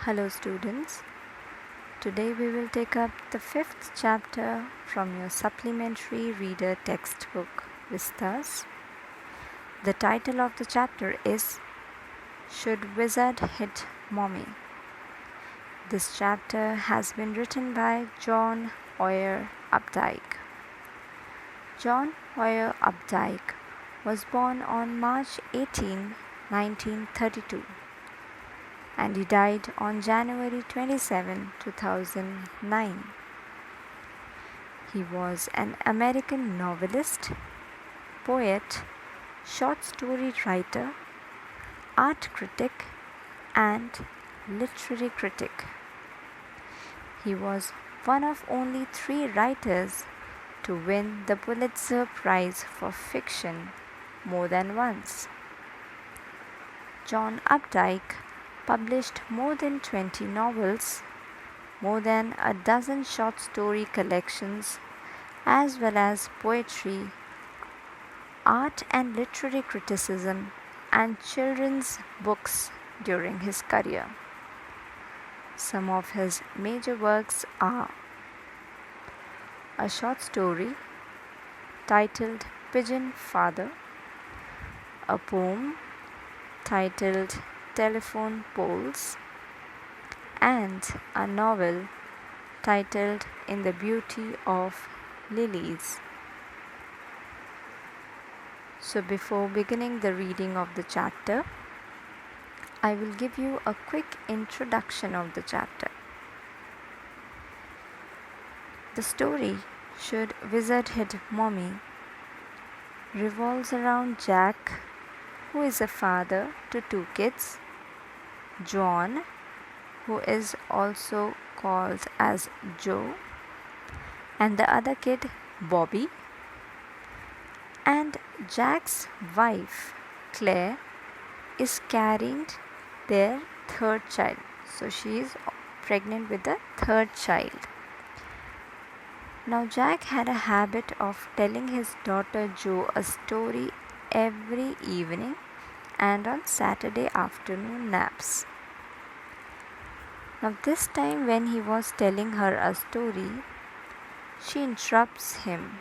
Hello, students. Today we will take up the fifth chapter from your supplementary reader textbook, Vistas. The title of the chapter is Should Wizard Hit Mommy? This chapter has been written by John Hoyer Updike. John Hoyer Updike was born on March 18, 1932. And he died on January 27, 2009. He was an American novelist, poet, short story writer, art critic, and literary critic. He was one of only 3 writers to win the Pulitzer Prize for Fiction more than once. John Updike published more than 20 novels, more than a dozen short story collections, as well as poetry, art and literary criticism, and children's books during his career. Some of his major works are a short story titled Pigeon Father, a poem titled Telephone Poles, and a novel titled In the Beauty of Lilies. So before beginning the reading of the chapter, I will give you a quick introduction of the chapter. The story, Should Wizard Hit Mommy, revolves around Jack, who is a father to 2 kids, John, who is also called as Joe, and the other kid, Bobby, and Jack's wife, Claire, is carrying their 3rd child. So she is pregnant with the 3rd child. Now Jack had a habit of telling his daughter Joe a story every evening and on Saturday afternoon naps. Now this time when he was telling her a story, she interrupts him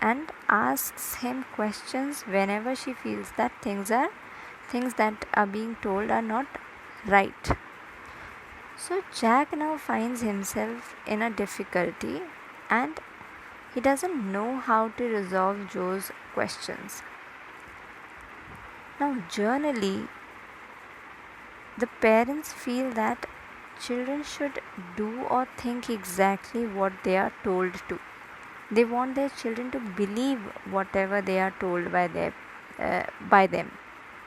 and asks him questions whenever she feels that things that are being told are not right. So Jack now finds himself in a difficulty and he doesn't know how to resolve Joe's questions. Now generally, the parents feel that children should do or think exactly what they are told to. They want their children to believe whatever they are told by the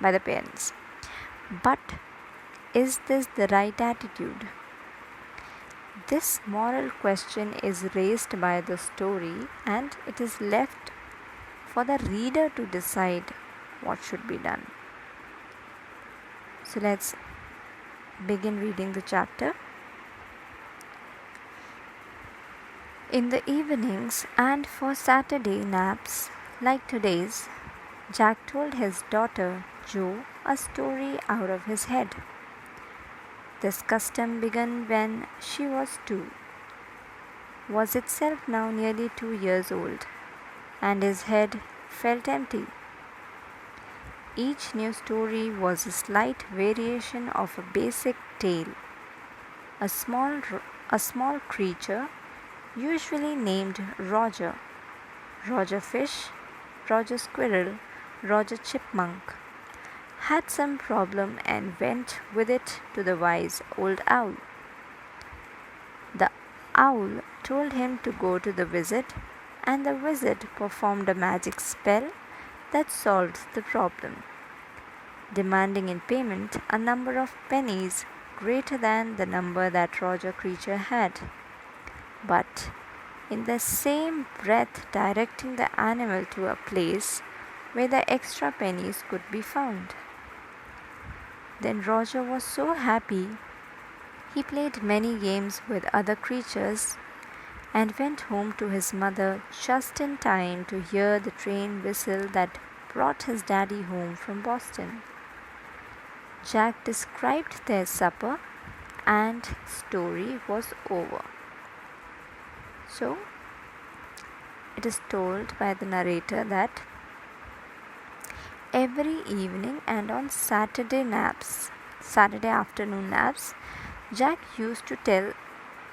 parents. But is this the right attitude? This moral question is raised by the story, and it is left for the reader to decide what should be done. So let's begin reading the chapter. In the evenings and for Saturday naps, like today's, Jack told his daughter Jo a story out of his head. This custom began when she was 2, was itself now nearly 2 years old, and his head felt empty. Each new story was a slight variation of a basic tale. A small creature, usually named Roger, Roger Fish, Roger Squirrel, Roger Chipmunk, had some problem and went with it to the wise old owl. The owl told him to go to the wizard, and the wizard performed a magic spell that solved the problem, demanding in payment a number of pennies greater than the number that Roger creature had, but in the same breath directing the animal to a place where the extra pennies could be found. Then Roger was so happy, he played many games with other creatures and went home to his mother just in time to hear the train whistle that brought his daddy home from Boston. Jack described their supper and story was over. So it is told by the narrator that every evening and on Saturday afternoon naps, Jack used to tell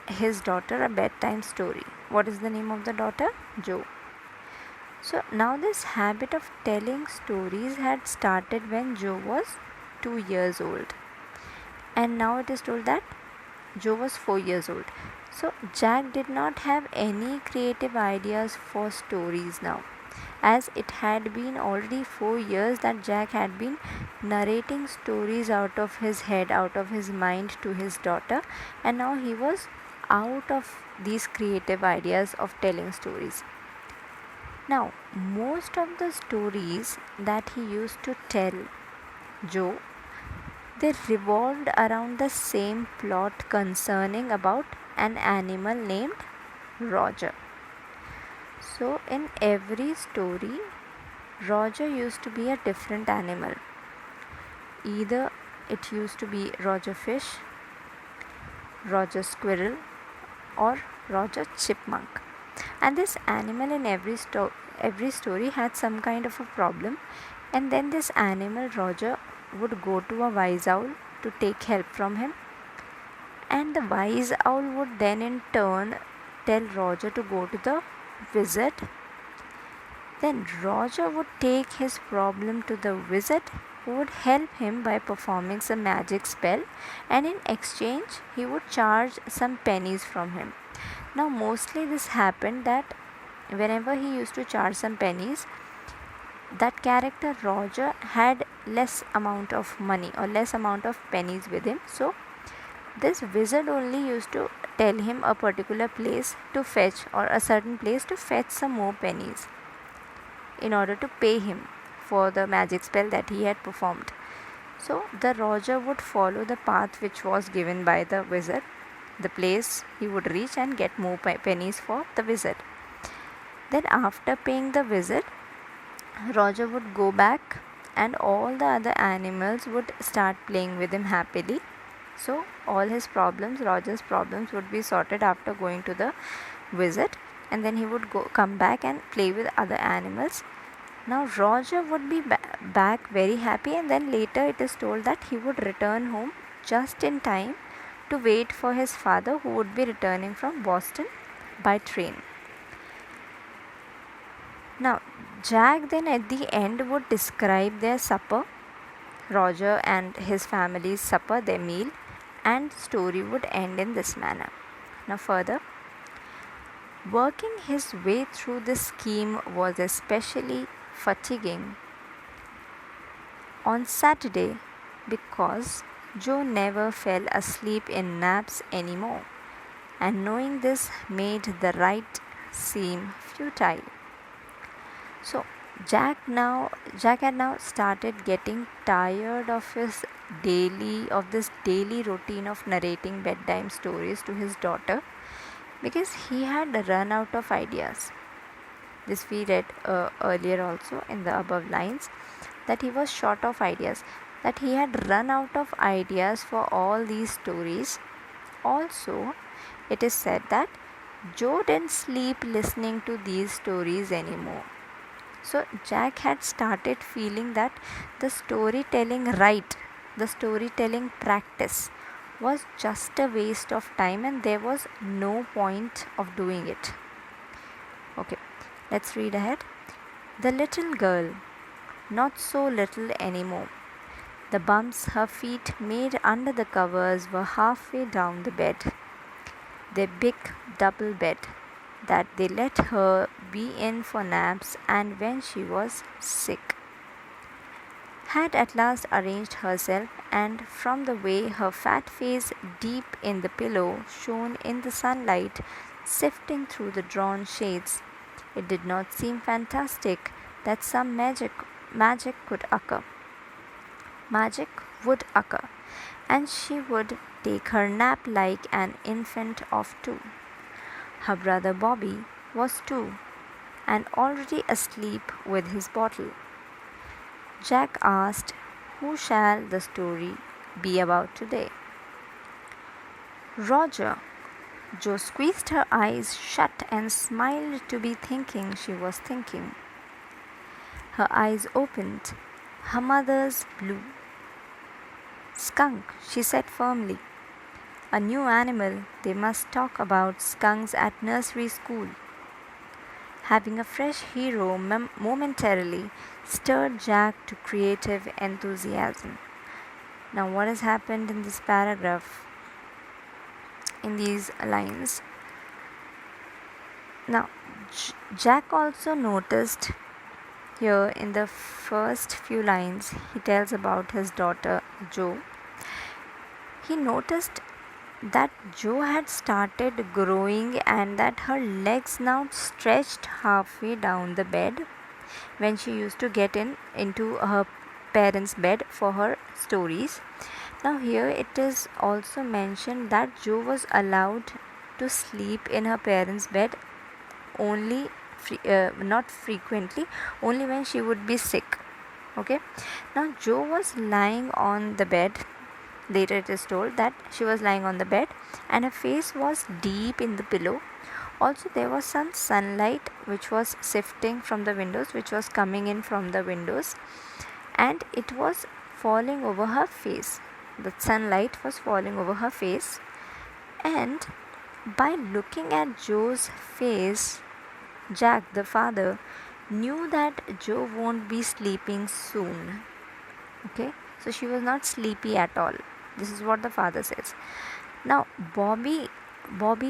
his daughter a bedtime story. What is the name of the daughter? Jo. So now this habit of telling stories had started when Jo was 2 years old. And now it is told that Jo was 4 years old. So Jack did not have any creative ideas for stories now, as it had been already 4 years that Jack had been narrating stories out of his head, out of his mind to his daughter, and now he was out of these creative ideas of telling stories. Now, most of the stories that he used to tell Jo, they revolved around the same plot concerning about an animal named Roger. So in every story, Roger used to be a different animal. Either it used to be Roger Fish, Roger Squirrel, or Roger Chipmunk. And this animal in every story had some kind of a problem, and then this animal Roger would go to a wise owl to take help from him, and the wise owl would then in turn tell Roger to go to the wizard. Then Roger would take his problem to the wizard, who would help him by performing some magic spell, and in exchange he would charge some pennies from him. Now mostly this happened that whenever he used to charge some pennies, that character Roger had less amount of money or less amount of pennies with him. So this wizard only used to tell him a particular place to fetch, or a certain place to fetch some more pennies in order to pay him for the magic spell that he had performed. So the Roger would follow the path which was given by the wizard, the place he would reach and get more pennies for the wizard. Then after paying the wizard, Roger would go back and all the other animals would start playing with him happily. So all his problems, Roger's problems, would be sorted after going to the wizard, and then he would come back and play with other animals. Now Roger would be back very happy, and then later it is told that he would return home just in time to wait for his father, who would be returning from Boston by train. Now Jack then at the end would describe their supper, Roger and his family's supper, their meal, and the story would end in this manner. Now further, working his way through this scheme was especially fatiguing on Saturday because Jo never fell asleep in naps anymore, and knowing this made the ride seem futile. So Jack had now started getting tired of this daily routine of narrating bedtime stories to his daughter, because he had run out of ideas. This we read earlier also in the above lines, that he was short of ideas, that he had run out of ideas for all these stories. Also, it is said that Jo didn't sleep listening to these stories anymore. So Jack had started feeling that the storytelling practice was just a waste of time, and there was no point of doing it. Okay, let's read ahead. The little girl, not so little anymore. The bumps her feet made under the covers were halfway down the bed, their big double bed that they let her be in for naps and when she was sick. Had at last arranged herself, and from the way her fat face deep in the pillow shone in the sunlight sifting through the drawn shades, it did not seem fantastic that some magic would occur, and she would take her nap like an infant of 2. Her brother Bobby was 2 and already asleep with his bottle. Jack asked, "Who shall the story be about today?" Roger. Jo squeezed her eyes shut and smiled to be thinking she was thinking. Her eyes opened. Her mother's blue. Skunk, she said firmly. A new animal. They must talk about skunks at nursery school. Having a fresh hero momentarily stirred Jack to creative enthusiasm. Now, what has happened in this paragraph, in these lines? Now, Jack also noticed here in the first few lines, he tells about his daughter Jo. He noticed that Jo had started growing and that her legs now stretched halfway down the bed when she used to get into her parents' bed for her stories. Now here it is also mentioned that Jo was allowed to sleep in her parents' bed only not frequently, only when she would be sick. Okay, now Jo was lying on the bed. Later it is told that she was lying on the bed and her face was deep in the pillow. Also there was some sunlight which was sifting from the windows, which was coming in from the windows, and it was falling over her face. The sunlight was falling over her face, and by looking at Jo's face, Jack, the father, knew that Jo won't be sleeping soon. Okay, so she was not sleepy at all. This is what the father says. Now, Bobby,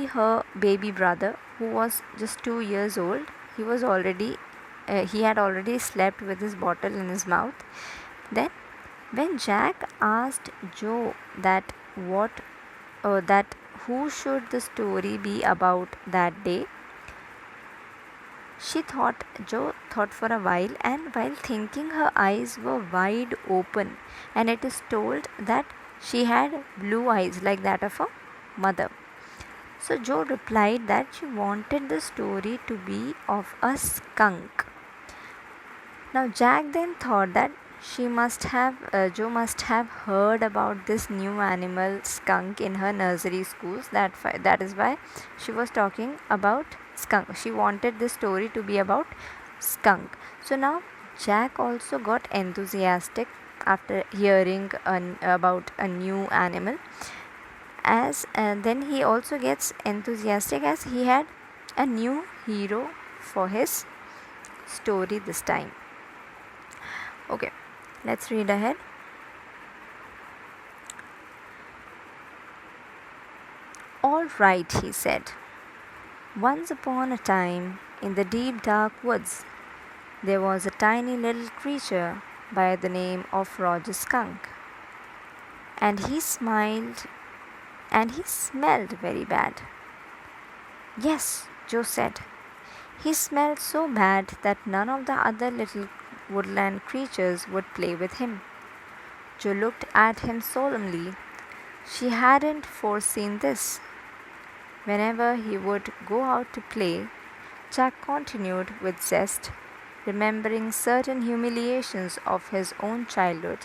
her baby brother, who was just 2 years old, he had already slept with his bottle in his mouth. Then, when Jack asked Jo that who should the story be about that day, Jo thought for a while, and while thinking, her eyes were wide open, and it is told that she had blue eyes like that of a mother. So Jo replied that she wanted the story to be of a skunk. Now Jack then thought that Jo must have heard about this new animal skunk in her nursery schools. That is why she was talking about skunk. She wanted this story to be about skunk. So now Jack also got enthusiastic after hearing about a new animal. Then he also gets enthusiastic as he had a new hero for his story this time. Okay, let's read ahead. All right, he said. Once upon a time, in the deep dark woods, there was a tiny little creature by the name of Roger Skunk. And he smelled very bad. Yes, Jo said. He smelled so bad that none of the other little woodland creatures would play with him. Jo looked at him solemnly. She hadn't foreseen this. Whenever he would go out to play, Jack continued with zest, remembering certain humiliations of his own childhood.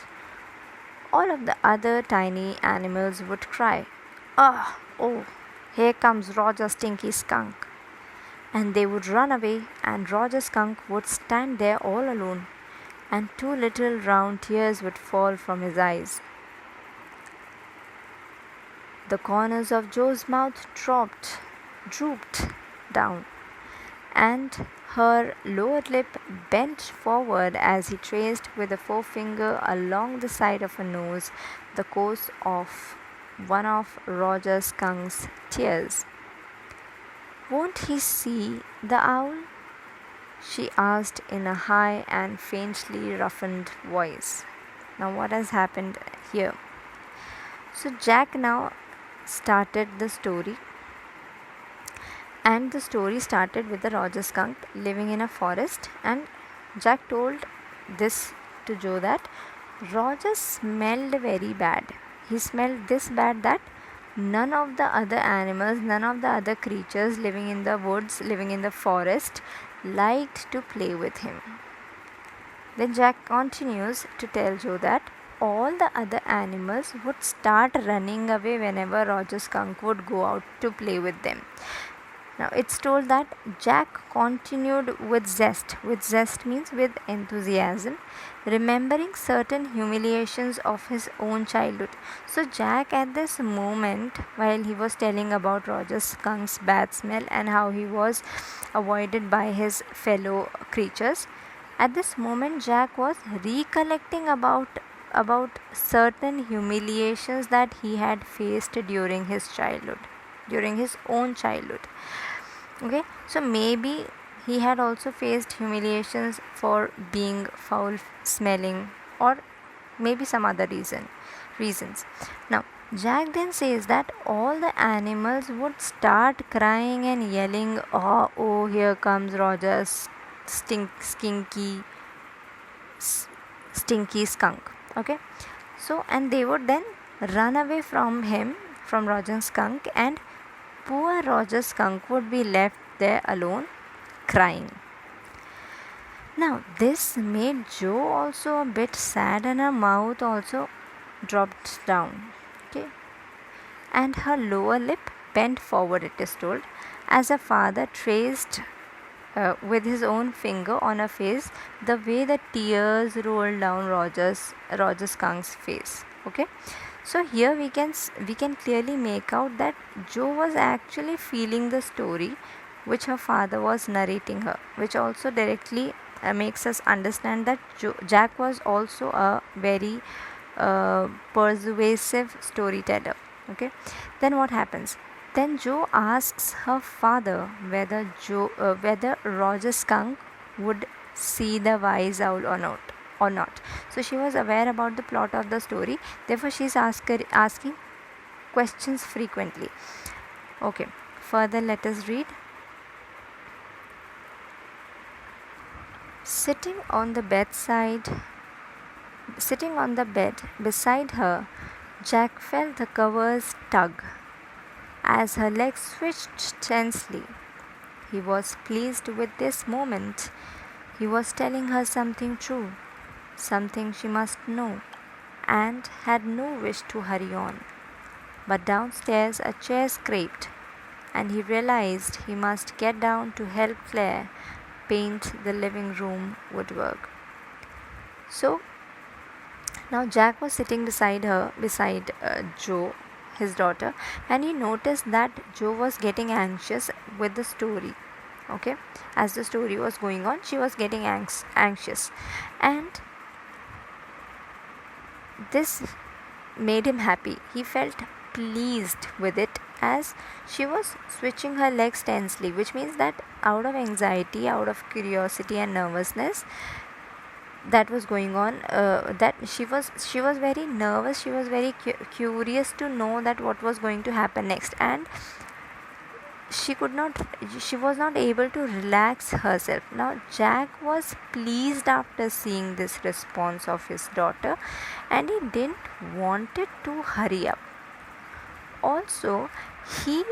All of the other tiny animals would cry, "Ah, oh, here comes Roger Stinky Skunk." And they would run away, and Roger Skunk would stand there all alone, and 2 little round tears would fall from his eyes. The corners of Jo's mouth drooped down, and her lower lip bent forward as he traced with a forefinger along the side of her nose the course of one of Roger Skunk's tears. "Won't he see the owl?" she asked in a high and faintly roughened voice. Now, what has happened here? So, Jack now started the story, and the story started with the Roger Skunk living in a forest, and Jack told this to Jo that Roger smelled very bad. He smelled this bad that none of the other animals, none of the other creatures living in the woods, living in the forest, liked to play with him. Then Jack continues to tell Jo that all the other animals would start running away whenever Roger Skunk would go out to play with them. Now it's told that Jack continued with zest. With zest means with enthusiasm, remembering certain humiliations of his own childhood. So Jack, at this moment, while he was telling about Roger Skunk's bad smell and how he was avoided by his fellow creatures, at this moment Jack was recollecting about certain humiliations that he had faced during his childhood, during his own childhood. Okay, so maybe he had also faced humiliations for being foul smelling, or maybe some other reasons. Now Jack then says that all the animals would start crying and yelling, oh, here comes Roger's stinky skunk. Okay, so and they would then run away from him, from Roger Skunk, and poor Roger Skunk would be left there alone crying. Now this made Joe also a bit sad, and her mouth also dropped down. Okay, and her lower lip bent forward, it is told, as her father traced with his own finger on her face the way the tears rolled down Roger Skunk's face. Okay, so here we can clearly make out that Joe was actually feeling the story which her father was narrating her, which also directly makes us understand that Jack was also a very persuasive storyteller. Okay, then what happens? Then Joe asks her father whether Roger Skunk would see the wise owl or not. So she was aware about the plot of the story. Therefore, she is asking questions frequently. Okay. Further, let us read. Sitting on the bed beside her, Jack felt the covers tug as her legs switched tensely. He was pleased with this moment. He was telling her something true, something she must know, and had no wish to hurry on. But downstairs a chair scraped, and he realized he must get down to help Claire paint the living room woodwork. So now Jack was sitting beside Joe, his daughter, and he noticed that Joe was getting anxious with the story. Okay, as the story was going on, she was getting anxious, and this made him happy. He felt pleased with it as she was switching her legs tensely, which means that out of anxiety, out of curiosity and nervousness that was going on, that she was very nervous. She was very curious to know that what was going to happen next, and she was not able to relax herself. Now Jack was pleased after seeing this response of his daughter, and he didn't want it to hurry up. Also, he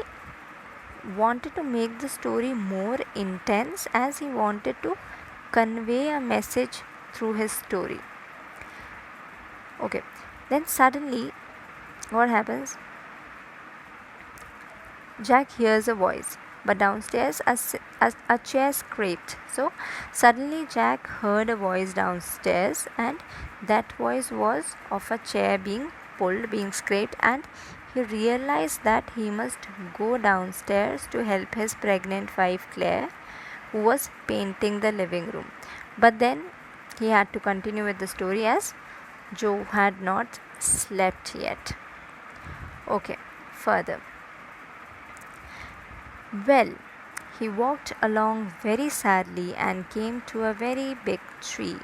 wanted to make the story more intense, as he wanted to convey a message through his story. Okay, then suddenly what happens? Jack hears a voice, but downstairs a chair scraped. So suddenly Jack heard a voice downstairs, and that voice was of a chair being pulled, being scraped, and he realized that he must go downstairs to help his pregnant wife Claire, who was painting the living room. But then he had to continue with the story as Joe had not slept yet. Okay, further. Well, he walked along very sadly and came to a very big tree,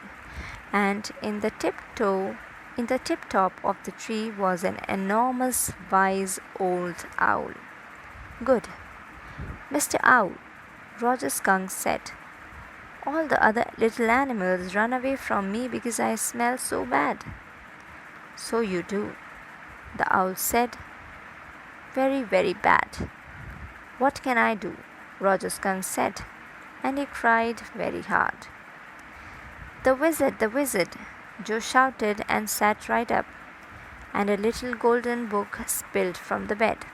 and in the tip top of the tree was an enormous wise old owl. Good, Mr. Owl, Roger Skunk said. All the other little animals run away from me because I smell so bad. So you do, the owl said. Very, very bad. What can I do? Roger Skunk said, and he cried very hard. The wizard, Joe shouted and sat right up, and a little golden book spilled from the bed.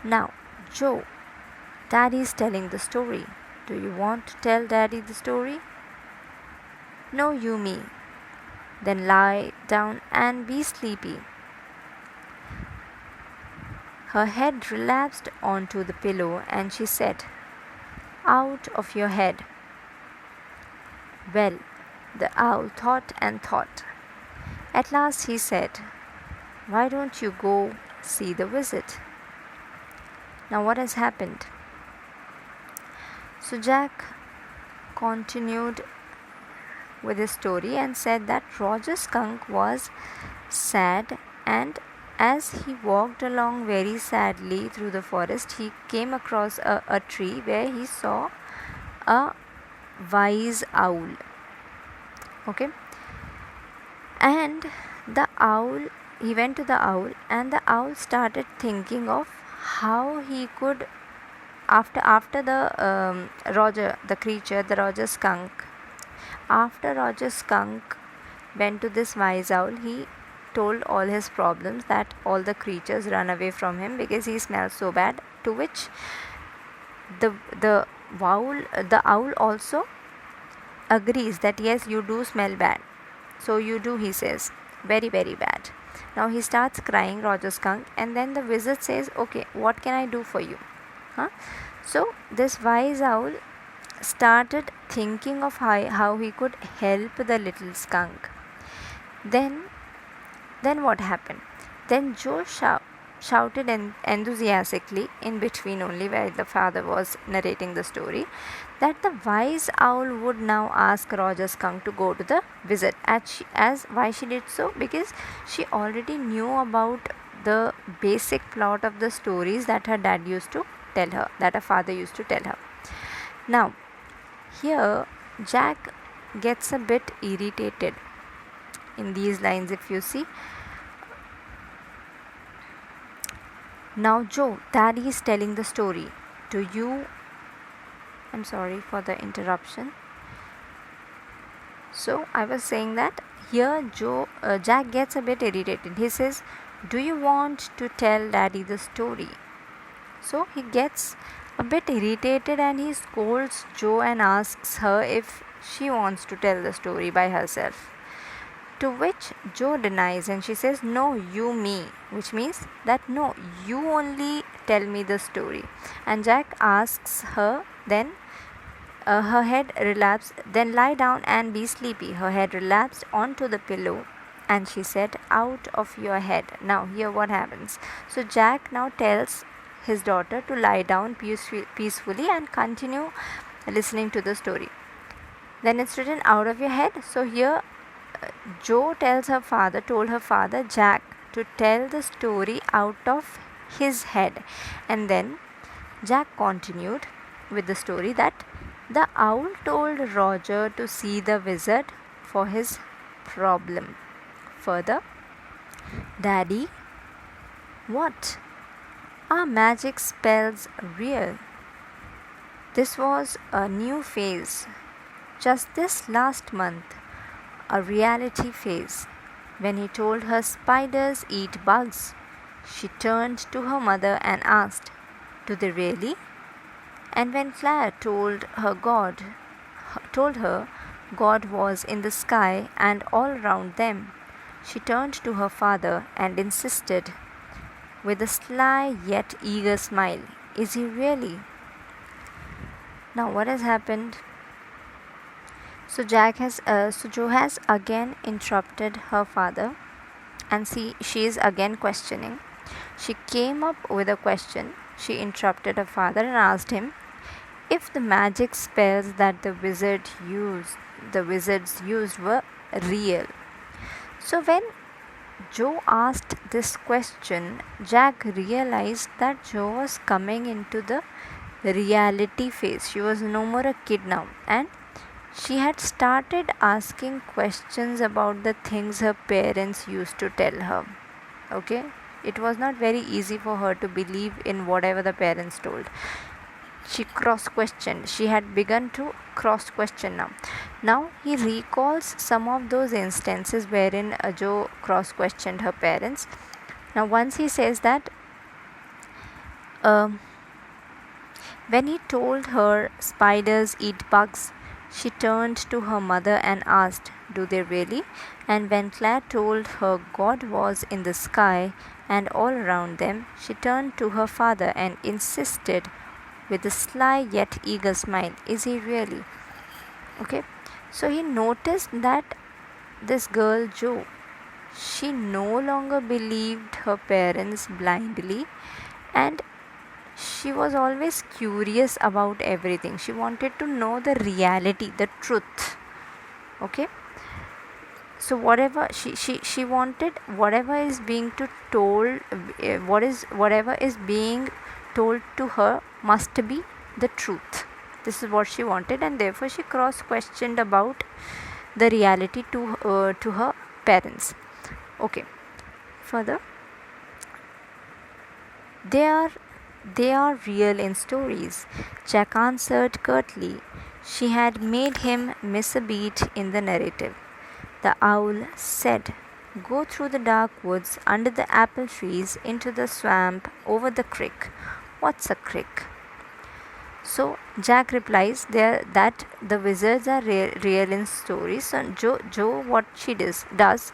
Now, Joe, Daddy's telling the story. Do you want to tell Daddy the story? No, you me. Then lie down and be sleepy. Her head relapsed onto the pillow and she said, Out of your head. Well, the owl thought and thought. At last he said, Why don't you go see the wizard? Now what has happened? So Jack continued with his story and said that Roger Skunk was sad, and as he walked along very sadly through the forest, he came across a tree where he saw a wise owl. Okay, and he went to the owl, and the owl started thinking of how he could, after the Roger Skunk, after Roger Skunk went to this wise owl, he told all his problems, that all the creatures run away from him because he smells so bad, to which the owl also agrees that yes, you do smell bad. So you do, he says, very very bad. Now he starts crying, Roger Skunk, and then the wizard says, okay, what can I do for you? So this wise owl started thinking of how he could help the little skunk. Then what happened? Then Joe shouted enthusiastically, in between only where the father was narrating the story, that the wise owl would now ask Roger Skunk to go to the wizard. Why she did so? Because she already knew about the basic plot of the stories that her dad used to tell her, that her father used to tell her. Now, here Jack gets a bit irritated in these lines, if you see. Now, Joe, Daddy is telling the story to you. I'm sorry for the interruption. So, I was saying that here Jack gets a bit irritated. He says, do you want to tell Daddy the story? So, he gets a bit irritated and he scolds Joe and asks her if she wants to tell the story by herself. To which Joe denies and she says, no, you me, which means that no, you only tell me the story. And Jack asks her, then her head relapsed, then lie down and be sleepy. Her head relapsed onto the pillow and she said, out of your head. Now here what happens? So Jack now tells his daughter to lie down peacefully and continue listening to the story. Then it's written out of your head. So here Joe told her father Jack to tell the story out of his head. And then Jack continued with the story that the owl told Roger to see the wizard for his problem. Further, Daddy, what? Are magic spells real? This was a new phase. Just this last month, a reality phase. When he told her spiders eat bugs, she turned to her mother and asked, do they really? And when Claire told her God was in the sky and all around them, she turned to her father and insisted, with a sly yet eager smile, is he really? Now what has happened? So Joe has again interrupted her father, and she is again questioning. She came up with a question. She interrupted her father and asked him if the magic spells that the wizards used were real. So when Joe asked this question, Jack realized that Joe was coming into the reality phase. She was no more a kid now, and she had started asking questions about the things her parents used to tell her. Okay, it was not very easy for her to believe in whatever the parents told. She cross-questioned. She had begun to cross-question now. Now he recalls some of those instances wherein Jo cross questioned her parents. Now, once he says that um, when he told her spiders eat bugs, she turned to her mother and asked, "Do they really?" And when Claire told her God was in the sky and all around them, she turned to her father and insisted with a sly yet eager smile, "Is he really?" Okay, so he noticed that this girl Jo, she no longer believed her parents blindly, and she was always curious about everything. She wanted to know the reality, the truth. Okay, so whatever she wanted, whatever is being told, whatever is being told to her must be the truth. This is what she wanted, and therefore she cross questioned about the reality to her parents. Okay, further, they are they are real in stories, Jack answered curtly. She had made him miss a beat in the narrative. The owl said, "Go through the dark woods, under the apple trees, into the swamp, over the creek." What's a creek? So Jack replies there that the wizards are real in stories. So Jo what she does,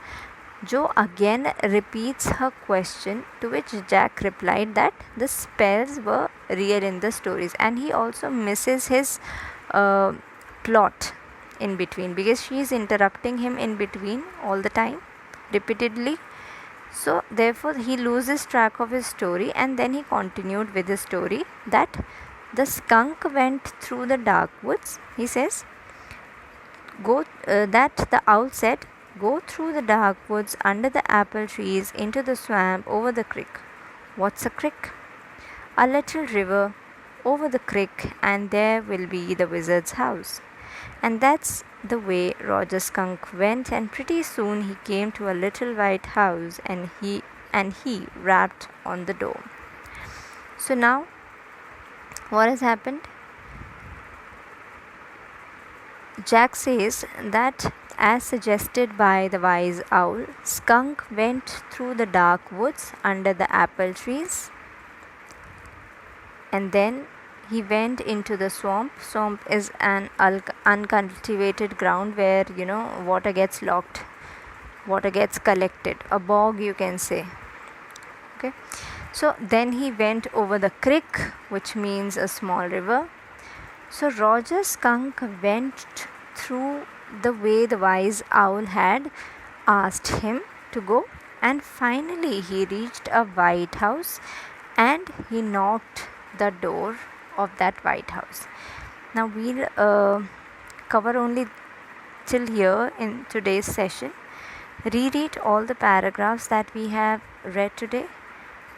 Jo again repeats her question, to which Jack replied that the spells were real in the stories, and he also misses his uh, plot in between because she is interrupting him in between all the time repeatedly. So therefore he loses track of his story, and then he continued with his story that the skunk went through the dark woods. He says, that the owl said, "Go through the dark woods, under the apple trees, into the swamp, over the creek." What's a creek? A little river over the creek, and there will be the wizard's house. And that's the way Roger Skunk went, and pretty soon he came to a little white house, and he rapped on the door. So now what has happened? Jack says that, as suggested by the wise owl, Skunk went through the dark woods under the apple trees, and then he went into the swamp. Swamp is an uncultivated ground where water gets locked, water gets collected, a bog you can say. Okay, so then he went over the creek, which means a small river. So Roger Skunk went through the way the wise owl had asked him to go, and finally he reached a white house, and he knocked the door of that white house. Now we'll cover only till here in today's session. Reread all the paragraphs that we have read today.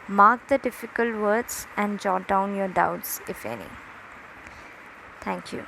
Mark the difficult words and jot down your doubts, if any. Thank you.